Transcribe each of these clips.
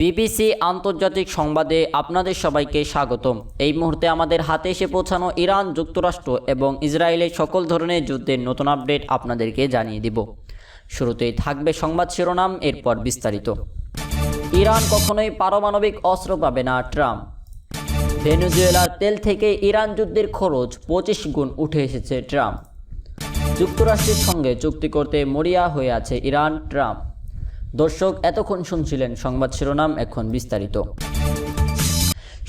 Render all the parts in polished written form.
BBC আন্তর্জাতিক সংবাদে আপনাদের সবাইকে স্বাগতম। এই মুহূর্তে আমাদের হাতে এসে পৌঁছানো ইরান, যুক্তরাষ্ট্র এবং ইসরায়েলের সকল ধরনের যুদ্ধের নতুন আপডেট আপনাদেরকে জানিয়ে দিব। শুরুতেই থাকবে সংবাদ শিরোনাম, এরপর বিস্তারিত। ইরান কখনোই পারমাণবিক অস্ত্র পাবে না, ট্রাম্প। ভেনেজুয়েলার তেল থেকে ইরান যুদ্ধের খরচ 25 গুণ উঠে এসেছে, ট্রাম্প। যুক্তরাষ্ট্রের সঙ্গে চুক্তি করতে মরিয়া হয়ে আছে ইরান, ট্রাম্প। দর্শক, এতক্ষণ শুনছিলেন সংবাদ শিরোনাম, এখন বিস্তারিত।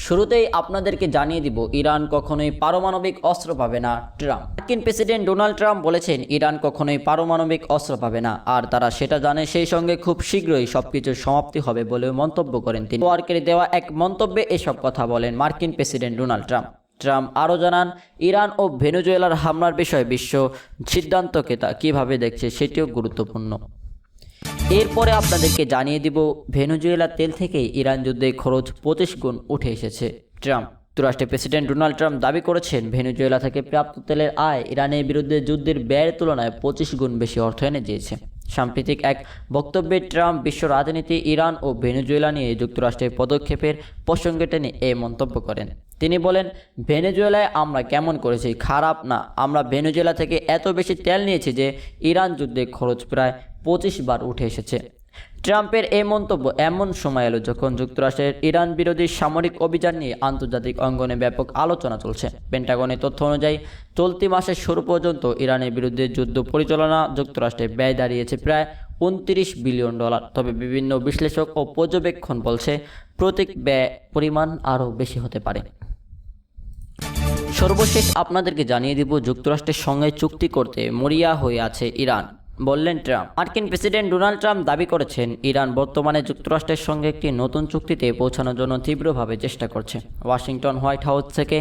শুরুতেই আপনাদেরকে জানিয়ে দিব ইরান কখনোই পারমাণবিক অস্ত্র পাবে না, ট্রাম্প। মার্কিন প্রেসিডেন্ট ডোনাল্ড ট্রাম্প বলেছেন ইরান কখনোই পারমাণবিক অস্ত্র পাবে না, আর তারা সেটা জানে। সেই সঙ্গে খুব শীঘ্রই সবকিছুর সমাপ্তি হবে বলেও মন্তব্য করেন তিনি। ওয়ার্কের দেওয়া এক মন্তব্যে এসব কথা বলেন মার্কিন প্রেসিডেন্ট ডোনাল্ড ট্রাম্প। ট্রাম্প আরও জানান, ইরান ও ভেনেজুয়েলার হামলার বিষয়ে বিশ্ব সিদ্ধান্তকে তা কীভাবে দেখছে সেটিও গুরুত্বপূর্ণ। এরপরে আপনাদেরকে জানিয়ে দিব ভেনেজুয়েলার তেল থেকে ইরান যুদ্ধে খরচ 25 গুণ উঠে এসেছে, ট্রাম্প। যুক্তরাষ্ট্রের প্রেসিডেন্ট ডোনাল্ড ট্রাম্প দাবি করেছেন আমেরিকা থেকে প্রাপ্ত তেলের আয় ইরানের বিরুদ্ধে যুদ্ধের ব্যয়ের তুলনায় 25 গুণ বেশি অর্থ এনে দিয়েছে। সাম্প্রতিক এক বক্তব্যে ট্রাম্প বিশ্ব রাজনীতি, ইরান ও ভেনেজুয়েলা নিয়ে যুক্তরাষ্ট্রের পদক্ষেপের প্রসঙ্গে টেনে এই মন্তব্য করেন। তিনি বলেন, ভেনেজুয়েলায় আমরা কেমন করেছি? খারাপ না। আমরা ভেনেজুয়েলা থেকে এত বেশি তেল নিয়েছি যে ইরান যুদ্ধে খরচ প্রায় 25 বার উঠে এসেছে। ট্রাম্পের এই মন্তব্য এমন সময় এলো যখন যুক্তরাষ্ট্রের ইরান বিরোধী সামরিক অভিযান নিয়ে আন্তর্জাতিক অঙ্গনে ব্যাপক আলোচনা চলছে। পেন্টাগনের তথ্য অনুযায়ী চলতি মাসের শুরু পর্যন্ত ইরানের বিরুদ্ধে যুদ্ধ পরিচালনা যুক্তরাষ্ট্রের ব্যয় দাঁড়িয়েছে প্রায় 29 বিলিয়ন ডলার। তবে বিভিন্ন বিশ্লেষক ও পর্যবেক্ষণ বলছে প্রতীক ব্যয় পরিমাণ আরও বেশি হতে পারে। সর্বশেষ আপনাদেরকে জানিয়ে দিব যুক্তরাষ্ট্রের সঙ্গে চুক্তি করতে মরিয়া হয়ে আছে ইরান, বললেন ট্রাম্প। মার্কিন প্রেসিডেন্ট ডোনাল্ড ট্রাম্প দাবি করেছেন ইরান বর্তমানে যুক্তরাষ্ট্রের সঙ্গে একটি নতুন চুক্তিতে পৌঁছানোর জন্য তীব্রভাবে চেষ্টা করছে। ওয়াশিংটন হোয়াইট হাউস থেকে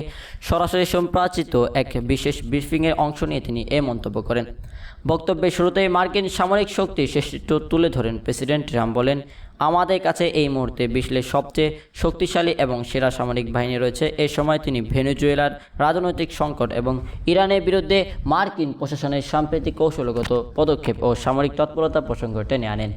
সরাসরি সম্প্রচারিত এক বিশেষ ব্রিফিংয়ে অংশ নিয়ে তিনি এ মন্তব্য করেন। বক্তব্যের শুরুতেই মার্কিন সামরিক শক্তির শ্রেষ্ঠত্ব তুলে ধরেন প্রেসিডেন্ট ট্রাম্প বলেন, আমাদের কাছে এই মুহূর্তে বিশ্বের সবচেয়ে শক্তিশালী এবং সেরা সামরিক বাহিনী রয়েছে। এই সময় তিনি ভেনেজুয়েলার রাজনৈতিক সংকট এবং ইরানের বিরুদ্ধে মার্কিন প্রশাসনের সাম্প্রতিক কৌশলগত পদক্ষেপ ও সামরিক তৎপরতা প্রসঙ্গ টেনে আনেন।